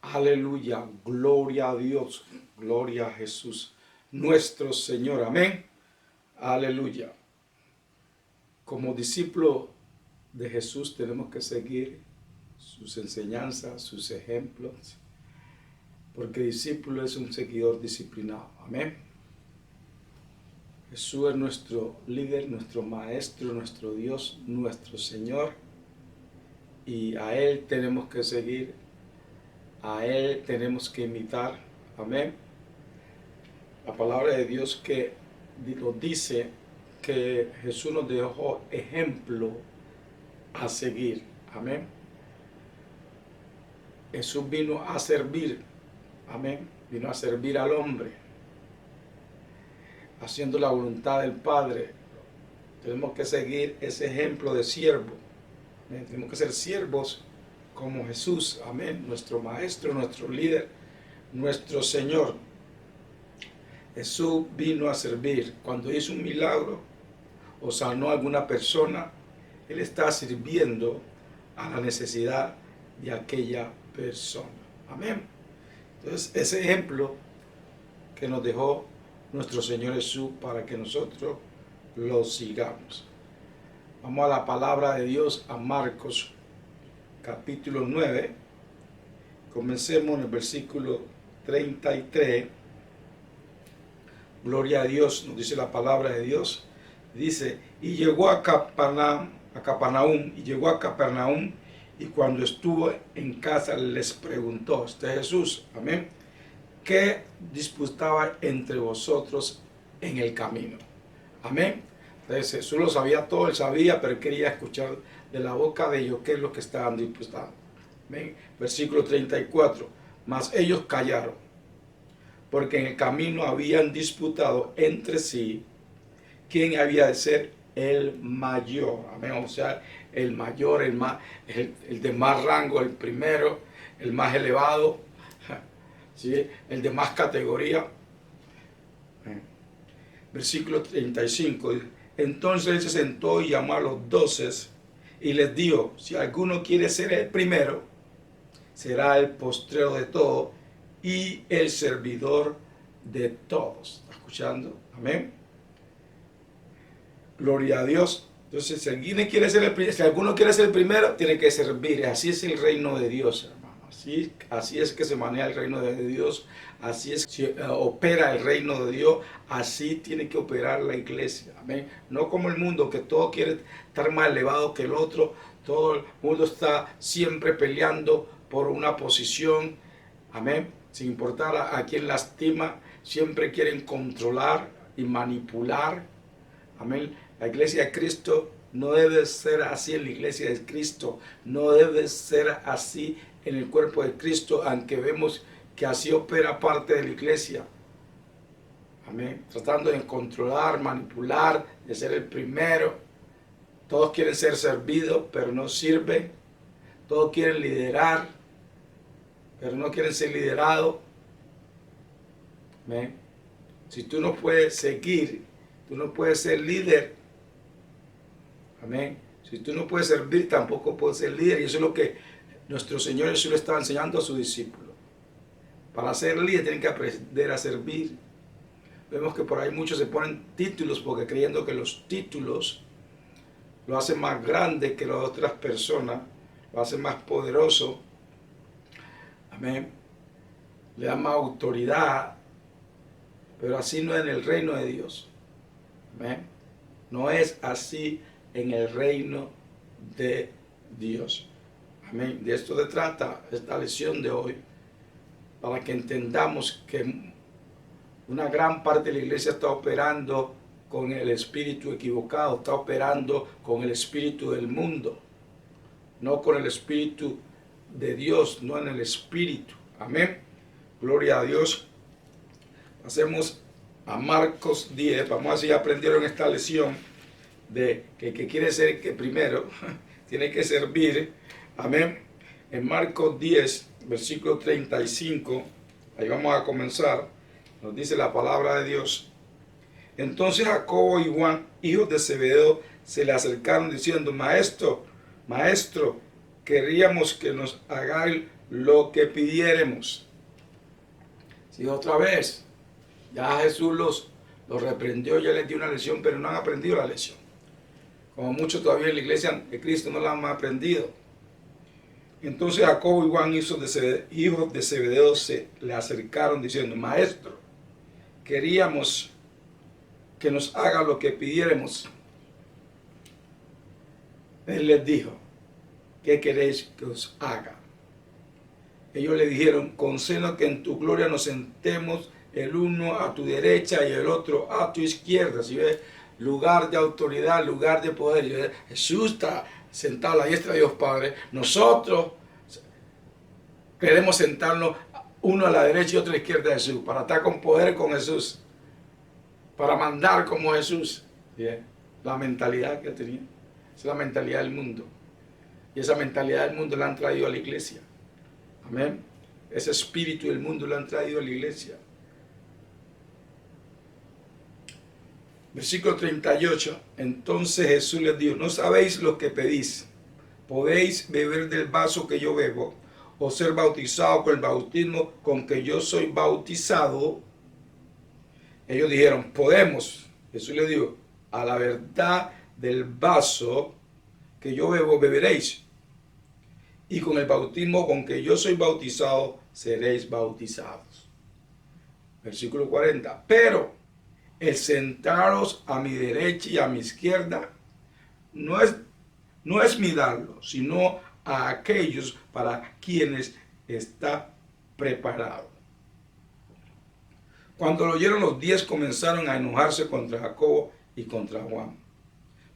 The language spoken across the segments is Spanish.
Aleluya, gloria a Dios, gloria a Jesús, nuestro Señor, amén. Aleluya. Como discípulo de Jesús tenemos que seguir sus enseñanzas, sus ejemplos, porque discípulo es un seguidor disciplinado, amén. Jesús es nuestro líder, nuestro maestro, nuestro Dios, nuestro Señor, y a Él tenemos que seguir, a Él tenemos que imitar, amén. La palabra de Dios que nos dice que Jesús nos dejó ejemplo a seguir, amén. Jesús vino a servir, amén, vino a servir al hombre, haciendo la voluntad del Padre. Tenemos que seguir ese ejemplo de siervo, amén. Tenemos que ser siervos como Jesús, amén, nuestro maestro, nuestro líder, nuestro Señor. Jesús vino a servir. Cuando hizo un milagro o sanó a alguna persona, Él está sirviendo a la necesidad de aquella persona. Amén. Entonces, ese ejemplo que nos dejó nuestro Señor Jesús para que nosotros lo sigamos. Vamos a la palabra de Dios, a Marcos capítulo 9. Comencemos en el versículo 33. Gloria a Dios, nos dice la palabra de Dios. Dice, y llegó a Capernaum, y cuando estuvo en casa les preguntó, este es Jesús, amén, ¿qué disputaba entre vosotros en el camino? Amén. Entonces Jesús lo sabía todo, él sabía, pero quería escuchar de la boca de ellos qué es lo que estaban disputando. Amén. Versículo 34, mas ellos callaron, porque en el camino habían disputado entre sí quién había de ser el mayor, amén, o sea, el mayor, el de más rango, el primero, el más elevado, ¿sí? El de más categoría. Versículo 35, entonces él se sentó y llamó a los 12 y les dijo, si alguno quiere ser el primero, será el postrero de todo y el servidor de todos. ¿Está escuchando? Amén. Gloria a Dios. Entonces, si alguno quiere ser el primero, tiene que servir. Así es el reino de Dios, hermano. Así es que se maneja el reino de Dios. Así es que opera el reino de Dios. Así tiene que operar la iglesia. Amén. No como el mundo, que todo quiere estar más elevado que el otro. Todo el mundo está siempre peleando por una posición. Amén. Sin importar a quién lastima, siempre quieren controlar y manipular. Amén. La iglesia de Cristo no debe ser así en la iglesia de Cristo. No debe ser así en el cuerpo de Cristo, aunque vemos que así opera parte de la iglesia. Amén. Tratando de controlar, manipular, de ser el primero. Todos quieren ser servidos, pero no sirven. Todos quieren liderar, pero no quieren ser liderados. Amén. Si tú no puedes seguir, tú no puedes ser líder. Amén. Si tú no puedes servir, tampoco puedes ser líder. Y eso es lo que nuestro Señor Jesús le estaba enseñando a sus discípulos. Para ser líder tienen que aprender a servir. Vemos que por ahí muchos se ponen títulos porque creyendo que los títulos lo hacen más grande que las otras personas, lo hacen más poderoso. Amén. Le dan más autoridad. Pero así no es en el reino de Dios. Amén. No es así en el reino de Dios. Amén. De esto se trata esta lección de hoy, para que entendamos que una gran parte de la iglesia está operando con el espíritu equivocado, está operando con el espíritu del mundo, no con el espíritu de Dios, no en el espíritu. Amén. Gloria a Dios. Pasemos a Marcos 10. Vamos a ver si aprendieron esta lección de que quiere ser que primero tiene que servir. Amén. En Marcos 10, versículo 35, ahí vamos a comenzar. Nos dice la palabra de Dios. Entonces Jacobo y Juan, hijos de Zebedeo, se le acercaron diciendo, Maestro, querríamos que nos hagáis lo que pidiéremos. Si otra vez, ya Jesús los reprendió, ya les dio una lección, pero no han aprendido la lección. Como muchos todavía en la iglesia de Cristo no la han aprendido. Entonces Jacobo y Juan, hijos de Zebedeo, se le acercaron diciendo: Maestro, queríamos que nos haga lo que pidiéremos. Él les dijo: ¿qué queréis que os haga? Ellos le dijeron: concédenos que en tu gloria nos sentemos el uno a tu derecha y el otro a tu izquierda. Si ves, lugar de autoridad, lugar de poder. Jesús está sentado a la diestra de Dios Padre. Nosotros queremos sentarnos uno a la derecha y otro a la izquierda de Jesús, para estar con poder con Jesús, para mandar como Jesús. ¿Sí? La mentalidad que tenía. Esa es la mentalidad del mundo. Y esa mentalidad del mundo la han traído a la iglesia. Amén. Ese espíritu del mundo lo han traído a la iglesia. Versículo 38. Entonces Jesús les dijo: no sabéis lo que pedís. ¿Podéis beber del vaso que yo bebo, o ser bautizado con el bautismo con que yo soy bautizado? Ellos dijeron: podemos. Jesús les dijo: a la verdad del vaso que yo bebo beberéis, y con el bautismo con que yo soy bautizado seréis bautizados. Versículo 40. Pero el sentaros a mi derecha y a mi izquierda no es mi darlo, sino a aquellos para quienes está preparado. Cuando lo oyeron, los 10 comenzaron a enojarse contra Jacobo y contra Juan.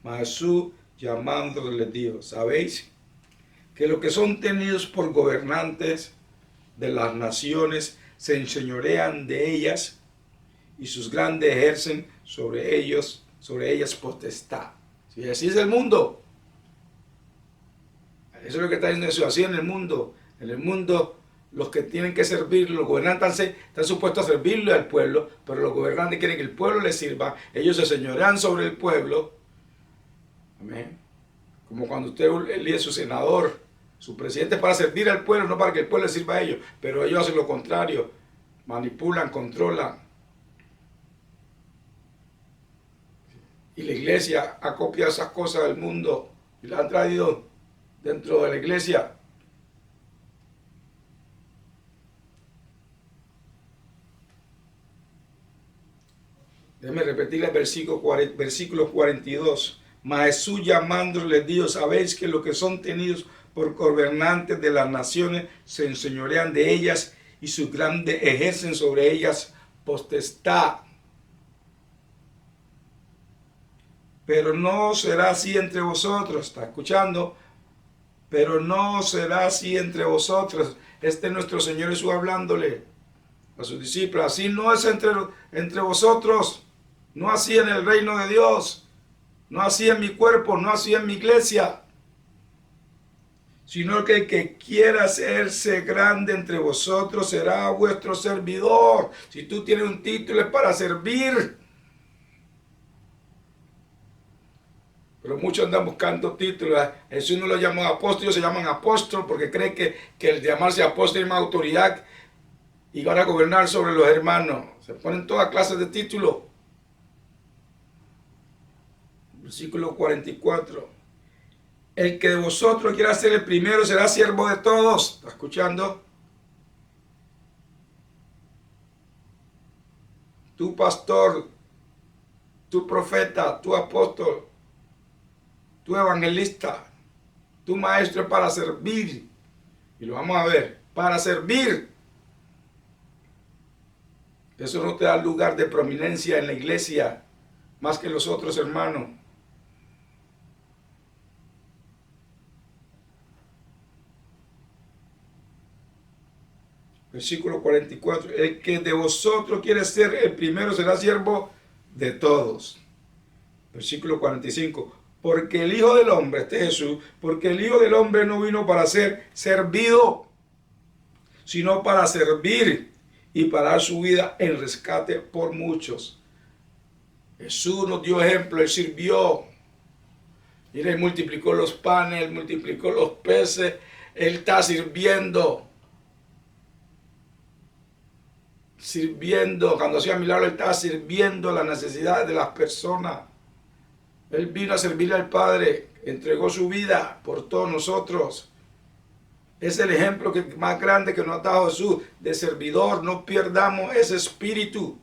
Mas Jesús, llamándolos, les dijo: ¿sabéis que los que son tenidos por gobernantes de las naciones se enseñorean de ellas, y sus grandes ejercen sobre ellas potestad? Si así es el mundo. Eso es lo que está diciendo Jesús. Así en el mundo. En el mundo, los que tienen que servir, los gobernantes están supuestos a servirle al pueblo, pero los gobernantes quieren que el pueblo les sirva. Ellos se señorean sobre el pueblo. Amén. Como cuando usted elige su senador, su presidente, para servir al pueblo, no para que el pueblo le sirva a ellos. Pero ellos hacen lo contrario. Manipulan, controlan. Y la iglesia ha copiado esas cosas del mundo y las han traído dentro de la iglesia. Déjenme repetir el versículo 42. Mas Jesús, llamándolos, les dijo: sabéis que los que son tenidos por gobernantes de las naciones se enseñorean de ellas, y sus grandes ejercen sobre ellas potestad. Pero no será así entre vosotros. ¿Está escuchando? Pero no será así entre vosotros. Este es nuestro Señor Jesús hablándole a sus discípulos. Así no es entre vosotros. No así en el reino de Dios. No así en mi cuerpo. No así en mi iglesia. Sino que el que quiera hacerse grande entre vosotros será vuestro servidor. Si tú tienes un título es para servir. Pero muchos andan buscando títulos. Jesús no lo llamó apóstol, ellos se llaman apóstol porque creen que el llamarse apóstol es más autoridad y van a gobernar sobre los hermanos. Se ponen todas clases de títulos. Versículo 44. El que de vosotros quiera ser el primero será siervo de todos. ¿Está escuchando? Tu pastor, tu profeta, tu apóstol, tu evangelista, tu maestro es para servir. Y lo vamos a ver, para servir. Eso no te da lugar de prominencia en la iglesia, más que los otros hermanos. Versículo 44. El que de vosotros quiere ser el primero será siervo de todos. Versículo 45. Porque el Hijo del Hombre, este es Jesús, porque el Hijo del Hombre no vino para ser servido, sino para servir y para dar su vida en rescate por muchos. Jesús nos dio ejemplo, Él sirvió. Mira, Él multiplicó los panes, Él multiplicó los peces, Él está sirviendo. sirviendo, cuando hacía milagros, Él estaba sirviendo las necesidades de las personas. Él vino a servirle al Padre, entregó su vida por todos nosotros. Es el ejemplo más grande que nos ha dado Jesús de servidor. No perdamos ese espíritu.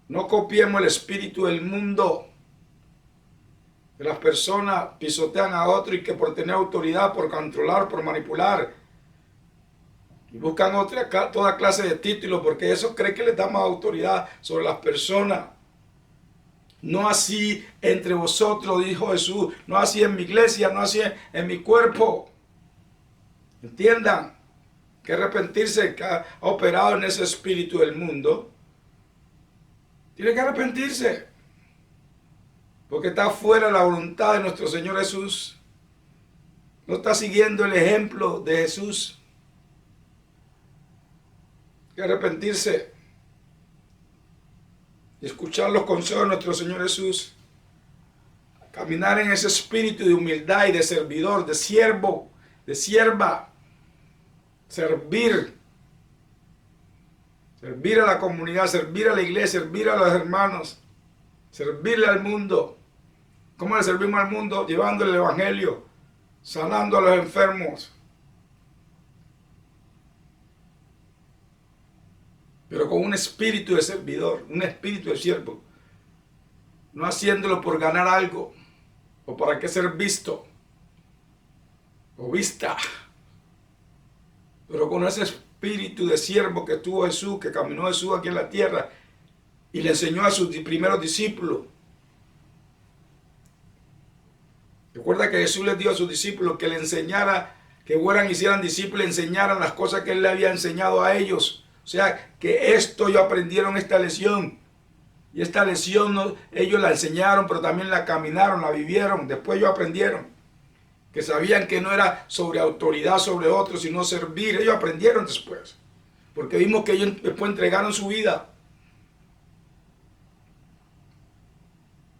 No copiemos el espíritu del mundo. Que las personas pisotean a otro y que por tener autoridad, por controlar, por manipular, y buscan toda clase de títulos porque eso cree que les da más autoridad sobre las personas. No así entre vosotros, dijo Jesús. No así en mi iglesia, no así en mi cuerpo. Entiendan que arrepentirse que ha operado en ese espíritu del mundo. Tiene que arrepentirse. Porque está fuera de la voluntad de nuestro Señor Jesús. No está siguiendo el ejemplo de Jesús. Hay que arrepentirse. Y escuchar los consejos de nuestro Señor Jesús. Caminar en ese espíritu de humildad y de servidor, de siervo, de sierva. Servir. Servir a la comunidad, servir a la iglesia, servir a los hermanos. Servirle al mundo. ¿Cómo le servimos al mundo? Llevándole el evangelio, sanando a los enfermos. Pero con un espíritu de servidor, un espíritu de siervo. No haciéndolo por ganar algo, o para que ser visto, o vista. Pero con ese espíritu de siervo que tuvo Jesús, que caminó Jesús aquí en la tierra, y le enseñó a sus primeros discípulos. Recuerda que Jesús les dio a sus discípulos que le enseñara, que fueran y hicieran discípulos, enseñaran las cosas que Él le había enseñado a ellos. O sea, que esto ellos aprendieron esta lección. Y esta lección ellos la enseñaron, pero también la caminaron, la vivieron. Después ellos aprendieron. Que sabían que no era sobre autoridad sobre otros, sino servir. Ellos aprendieron después. Porque vimos que ellos después entregaron su vida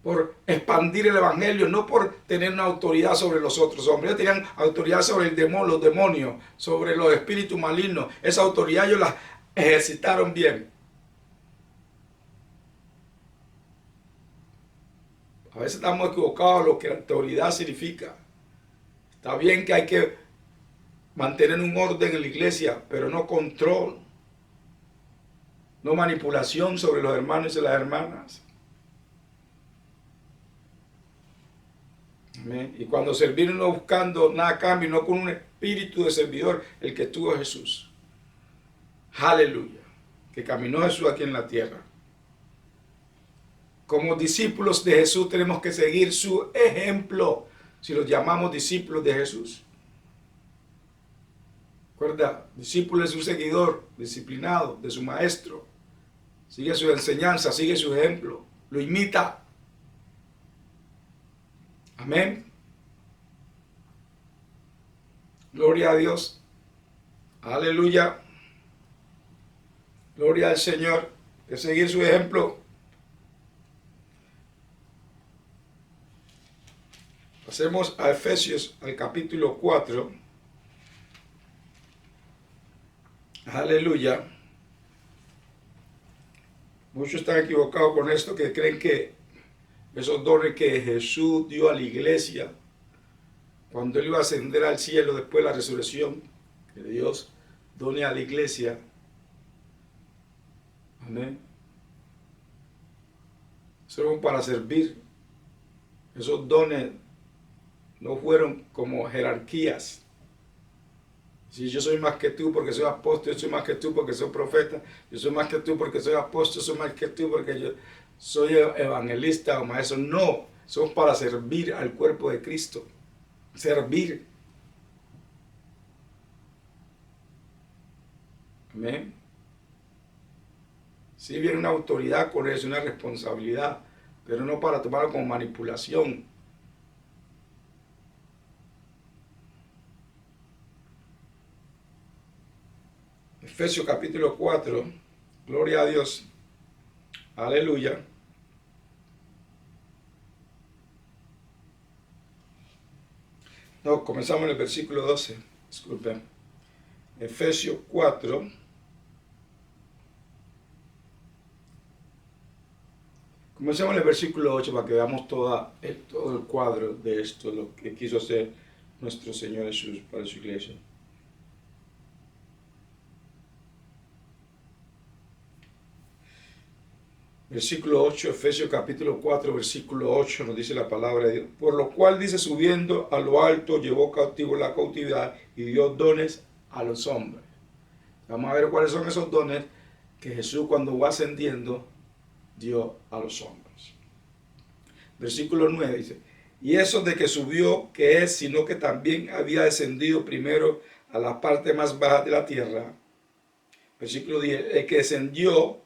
por expandir el evangelio, no por tener una autoridad sobre los otros hombres. Ellos tenían autoridad sobre el demonio, los demonios, sobre los espíritus malignos. Esa autoridad ellos la ejercitaron bien. A veces estamos equivocados lo que la autoridad significa. Está bien que hay que mantener un orden en la iglesia, pero no control, no manipulación sobre los hermanos y las hermanas. Amén. Y cuando servir no buscando nada a cambio, no con un espíritu de servidor, el que tuvo Jesús. Aleluya. Que caminó Jesús aquí en la tierra. Como discípulos de Jesús tenemos que seguir su ejemplo, si los llamamos discípulos de Jesús. Recuerda, discípulo es un seguidor disciplinado de su maestro. Sigue su enseñanza, sigue su ejemplo, lo imita. Amén. Gloria a Dios. Aleluya. Gloria al Señor. De seguir su ejemplo. Pasemos a Efesios, al capítulo 4. Aleluya. Muchos están equivocados con esto, que creen que esos dones que Jesús dio a la iglesia cuando Él iba a ascender al cielo después de la resurrección, que Dios done a la iglesia. Amén. Son para servir. Esos dones no fueron como jerarquías. Si yo soy más que tú porque soy apóstol, yo soy más que tú porque soy profeta, yo soy más que tú porque soy apóstol, soy más que tú porque yo soy evangelista o maestro. No, son para servir al cuerpo de Cristo. Servir. Amén. Sí viene una autoridad con eso, una responsabilidad, pero no para tomarlo como manipulación. Efesios capítulo 4, gloria a Dios, aleluya. No, comenzamos en el versículo 12, disculpen. Efesios 4, Comencemos en el versículo 8 para que veamos todo el cuadro de esto, lo que quiso hacer nuestro Señor Jesús para su iglesia. Versículo 8, Efesios capítulo 4, versículo 8, nos dice la palabra de Dios. Por lo cual dice, subiendo a lo alto, llevó cautivo la cautividad y dio dones a los hombres. Vamos a ver cuáles son esos dones que Jesús, cuando va ascendiendo, dio a los hombres. Versículo 9 dice, y eso de que subió, que es, sino que también había descendido primero a la parte más baja de la tierra. Versículo 10, el que descendió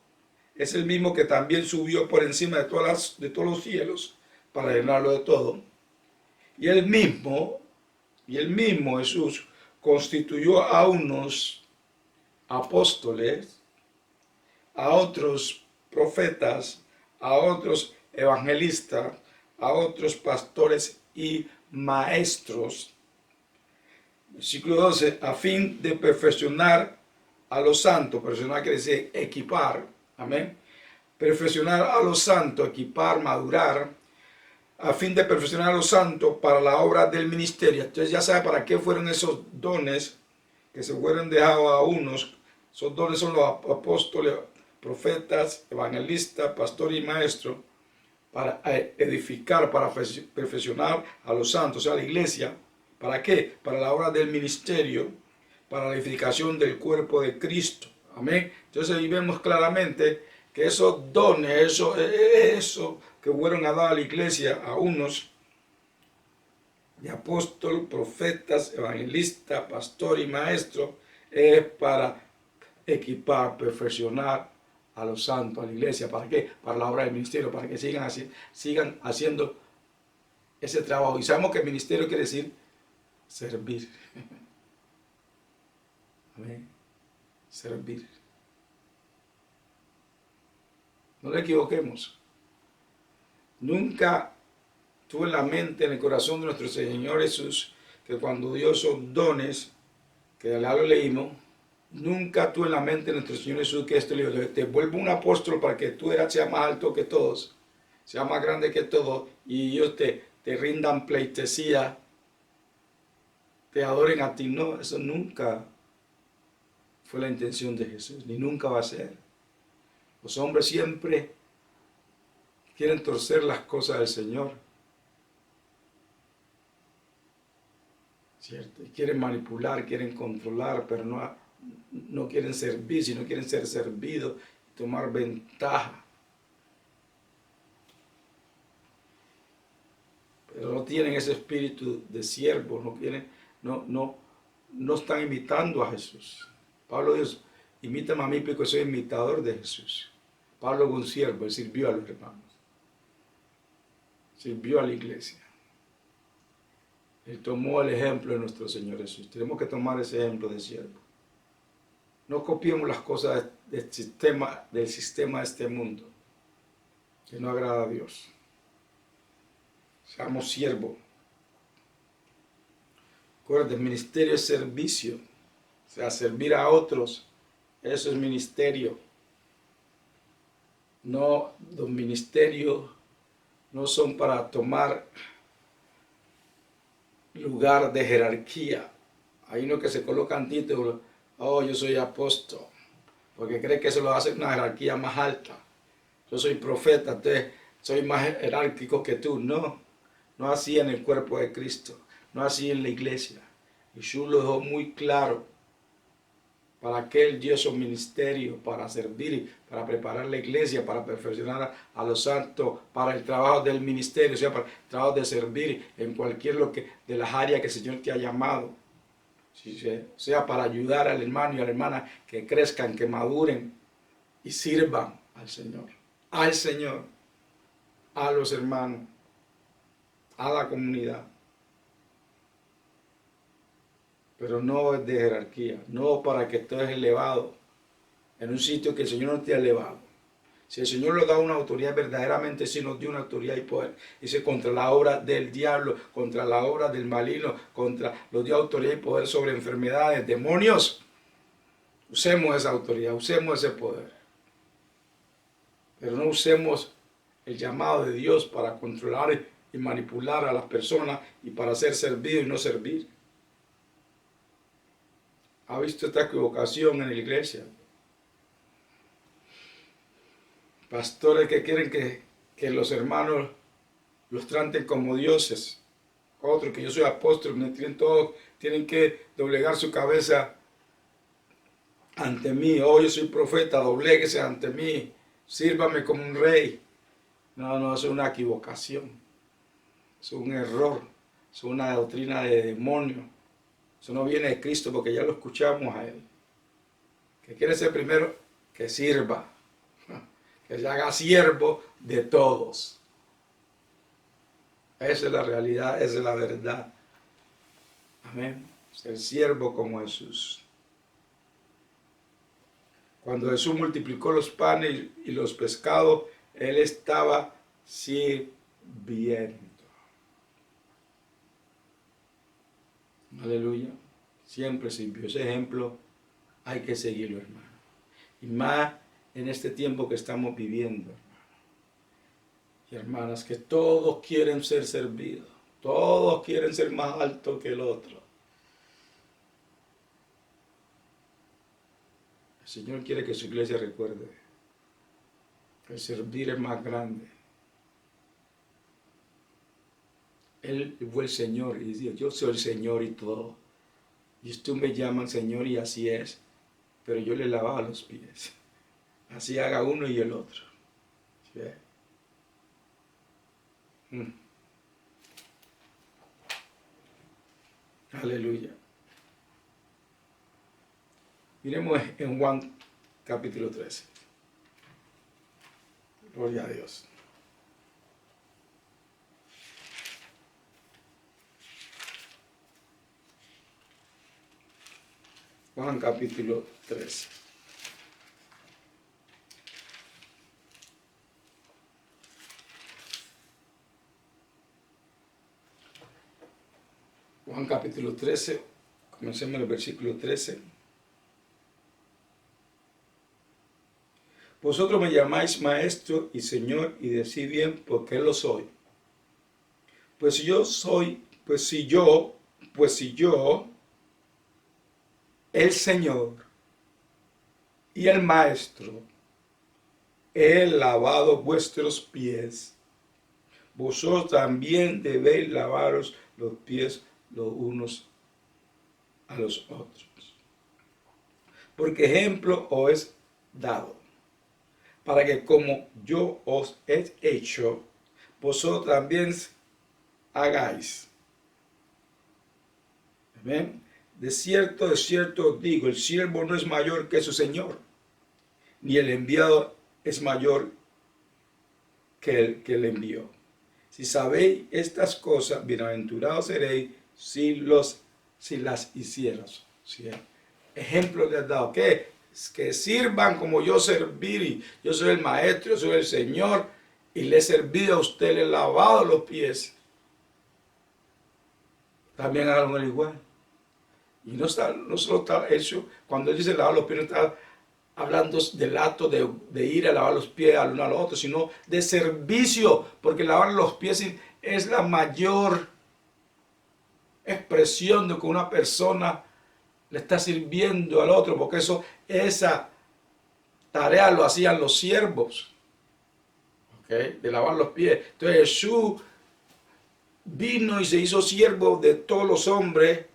es el mismo que también subió por encima de todos los cielos para llenarlo de todo. Y el mismo Jesús constituyó a unos apóstoles, a otros profetas, a otros evangelistas, a otros pastores y maestros. Versículo 12, a fin de perfeccionar a los santos. Perfeccionar quiere decir equipar. Amén. Perfeccionar a los santos, equipar, madurar, a fin de perfeccionar a los santos para la obra del ministerio. Entonces ya sabe para qué fueron esos dones que se fueron dejados a unos. Esos dones son los apóstoles, profetas, evangelistas, pastores y maestros, para edificar, para perfeccionar a los santos, o sea, a la iglesia. ¿Para qué? Para la obra del ministerio, para la edificación del cuerpo de Cristo. Amén. Entonces ahí vemos claramente que esos dones, eso que fueron a dar a la iglesia a unos de apóstol, profetas, evangelistas, pastor y maestro, es para equipar, perfeccionar a los santos, a la iglesia. ¿Para qué? Para la obra del ministerio, para que sigan haciendo ese trabajo. Y sabemos que el ministerio quiere decir servir. Amén. Servir. No le equivoquemos. Nunca tuve en la mente, en el corazón de nuestro Señor Jesús, que cuando dio esos dones, que ya lo leímos, nunca tuve en la mente de nuestro Señor Jesús que esto le dijo, te vuelvo un apóstol para que tú seas más alto que todos, seas más grande que todos, y ellos te rindan pleitesía, te adoren a ti. No, eso nunca fue la intención de Jesús, ni nunca va a ser. Los hombres siempre quieren torcer las cosas del Señor, ¿cierto? Y quieren manipular, quieren controlar, pero no quieren servir, sino quieren ser servidos y tomar ventaja. Pero no tienen ese espíritu de siervo, no están imitando a Jesús. Pablo dice, imítame a mí porque soy imitador de Jesús. Pablo fue un siervo, él sirvió a los hermanos. Sirvió a la iglesia. Él tomó el ejemplo de nuestro Señor Jesús. Tenemos que tomar ese ejemplo de siervo. No copiemos las cosas del sistema de este mundo, que no agrada a Dios. Seamos siervos. Recuerden, ministerio es servicio. O sea, servir a otros, eso es ministerio. No, los ministerios no son para tomar lugar de jerarquía. Hay uno que se colocan títulos, oh, yo soy apóstol, porque cree que eso lo hace una jerarquía más alta. Yo soy profeta, entonces soy más jerárquico que tú. No, no así en el cuerpo de Cristo, no así en la iglesia. Jesús lo dejó muy claro. ¿Para qué Él dio esos ministerios? Para servir, para preparar la iglesia, para perfeccionar a los santos, para el trabajo del ministerio, o sea, para el trabajo de servir en cualquier de las áreas que el Señor te ha llamado. O sea, para ayudar al hermano y a la hermana que crezcan, que maduren y sirvan al Señor, a los hermanos, a la comunidad. Pero no es de jerarquía, no para que estés elevado en un sitio que el Señor no te ha elevado. Si el Señor nos da una autoridad, verdaderamente sí nos dio una autoridad y poder. Dice, contra la obra del diablo, contra la obra del maligno, nos dio autoridad y poder sobre enfermedades, demonios. Usemos esa autoridad, usemos ese poder. Pero no usemos el llamado de Dios para controlar y manipular a las personas y para ser servido y no servir. ¿Ha visto esta equivocación en la iglesia? Pastores que quieren que los hermanos los traten como dioses. Otros que yo soy apóstol, todos tienen que doblegar su cabeza ante mí. Oh, yo soy profeta, dobléguese ante mí. Sírvame como un rey. No, no, eso es una equivocación. Eso es un error. Eso es una doctrina de demonio. Eso no viene de Cristo porque ya lo escuchamos a Él. Que quiere ser primero, que sirva. Que se haga siervo de todos. Esa es la realidad, esa es la verdad. Amén. Ser siervo como Jesús. Cuando Jesús multiplicó los panes y los pescados, Él estaba sirviendo. Aleluya. Siempre sirvió. Ese ejemplo hay que seguirlo, hermano. Y más en este tiempo que estamos viviendo, hermano. Y hermanas, que todos quieren ser servidos. Todos quieren ser más altos que el otro. El Señor quiere que su iglesia recuerde que el servir es más grande. Él fue el Señor y dice, yo soy el Señor y todo. Y ustedes me llaman Señor y así es. Pero yo le lavaba los pies. Así haga uno y el otro. ¿Sí? Aleluya. Miremos en Juan capítulo 13. Gloria a Dios. Juan capítulo 13. Juan capítulo 13, comencemos en el versículo 13. Vosotros me llamáis maestro y señor y decís bien porque lo soy. Pues si yo, el Señor y el maestro, he lavado vuestros pies, vosotros también debéis lavaros los pies los unos a los otros. Porque ejemplo os es dado, para que como yo os he hecho, vosotros también hagáis. Amén. De cierto os digo, el siervo no es mayor que su Señor, ni el enviado es mayor que el que le envió. Si sabéis estas cosas, bienaventurados seréis si las hicieras. ¿Sí? Ejemplo les he dado. ¿Qué? Que sirvan como yo serví. Yo soy el maestro, yo soy el Señor. Y le he servido a usted, le he lavado los pies. También hagan el igual. Y no solo está eso. Cuando él dice lavar los pies, no está hablando del acto de ir a lavar los pies al uno al otro, sino de servicio. Porque lavar los pies es la mayor expresión de que una persona le está sirviendo al otro, porque esa tarea lo hacían los siervos, ¿okay? De lavar los pies. Entonces Jesús vino y se hizo siervo de todos los hombres,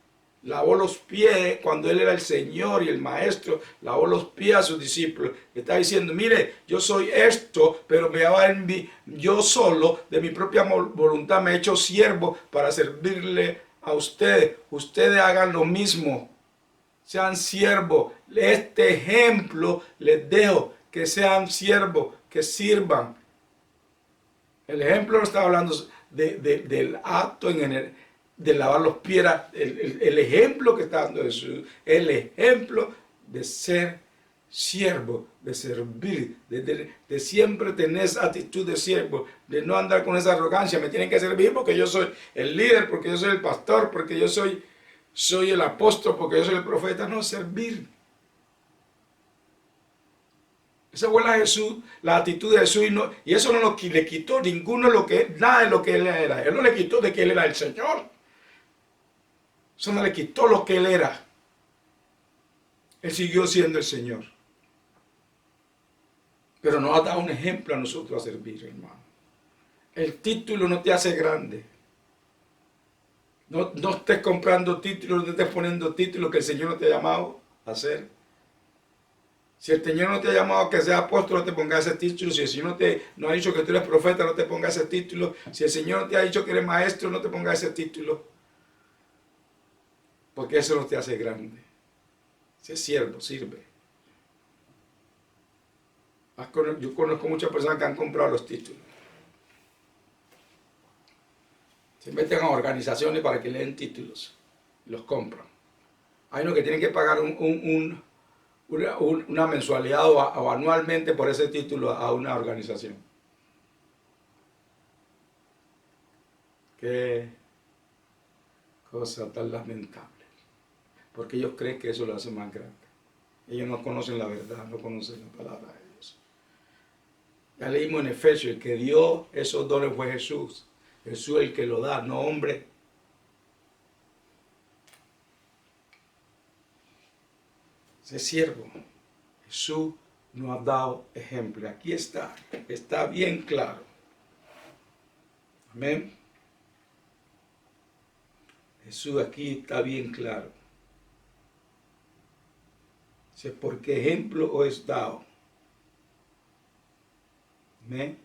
lavó los pies cuando él era el Señor y el Maestro, lavó los pies a sus discípulos. Está diciendo, mire, yo soy esto, pero yo solo, de mi propia voluntad, me he hecho siervo para servirle a ustedes. Ustedes hagan lo mismo. Sean siervos. Este ejemplo les dejo, que sean siervos, que sirvan. El ejemplo no está hablando del acto de lavar los pies. El ejemplo que está dando Jesús, el ejemplo de ser siervo, de servir, de siempre tener esa actitud de siervo, de no andar con esa arrogancia. Me tienen que servir porque yo soy el líder, porque yo soy el pastor, porque yo soy el apóstol, porque yo soy el profeta. No, servir. Esa fue la actitud de Jesús, y eso no le quitó nada de lo que él era. Él no le quitó de que él era el Señor. Eso no le quitó lo que él era. Él siguió siendo el Señor. Pero nos ha dado un ejemplo a nosotros a servir, hermano. El título no te hace grande. No estés comprando títulos, no estés poniendo títulos que el Señor no te ha llamado a hacer. Si el Señor no te ha llamado a que seas apóstol, no te pongas ese título. Si el Señor no ha dicho que tú eres profeta, no te pongas ese título. Si el Señor no te ha dicho que eres maestro, no te pongas ese título. Porque eso no te hace grande. Si es siervo, sirve. Yo conozco muchas personas que han comprado los títulos. Se meten a organizaciones para que le den títulos. Los compran. Hay unos que tienen que pagar una mensualidad o anualmente por ese título a una organización. Qué cosa tan lamentable. Porque ellos creen que eso lo hace más grande. Ellos no conocen la verdad, no conocen la palabra de Dios. Ya leímos en Efesios, el que dio esos dones fue Jesús. Jesús es el que lo da, no hombre. Sé siervo. Jesús nos ha dado ejemplo. Aquí está bien claro. Amén. Jesús aquí está bien claro. Dice, porque ejemplo os es dado. Amén.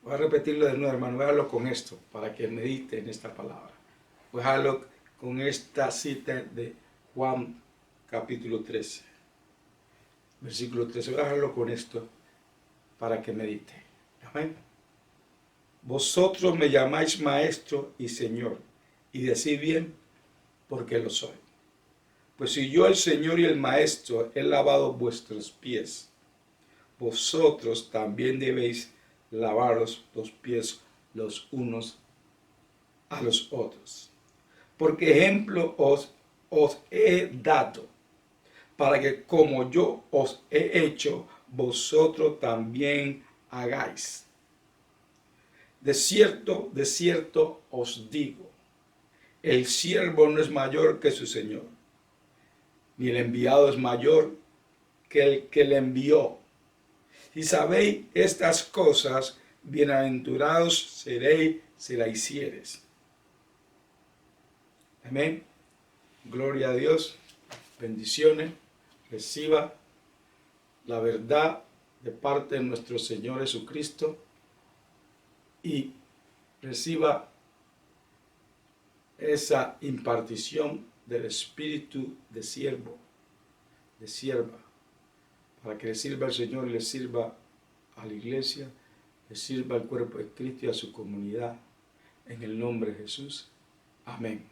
Voy a repetirlo de nuevo, hermano. Voy a dejarlo con esto para que medite en esta palabra. Voy a dejarlo con esta cita de Juan capítulo 13, versículo 13. Voy a dejarlo con esto para que medite. Amén. Vosotros me llamáis maestro y señor, y decís bien, porque lo soy. Pues si yo, el Señor y el Maestro, he lavado vuestros pies, vosotros también debéis lavaros los pies los unos a los otros. Porque ejemplo os he dado, para que como yo os he hecho, vosotros también hagáis. De cierto os digo, el siervo no es mayor que su Señor, ni el enviado es mayor que el que le envió. Si sabéis estas cosas, bienaventurados seréis si las hiciereis. Amén. Gloria a Dios. Bendiciones. Reciba la verdad de parte de nuestro Señor Jesucristo y reciba esa impartición del espíritu de siervo, de sierva, para que le sirva al Señor y le sirva a la iglesia, le sirva al cuerpo de Cristo y a su comunidad, en el nombre de Jesús. Amén.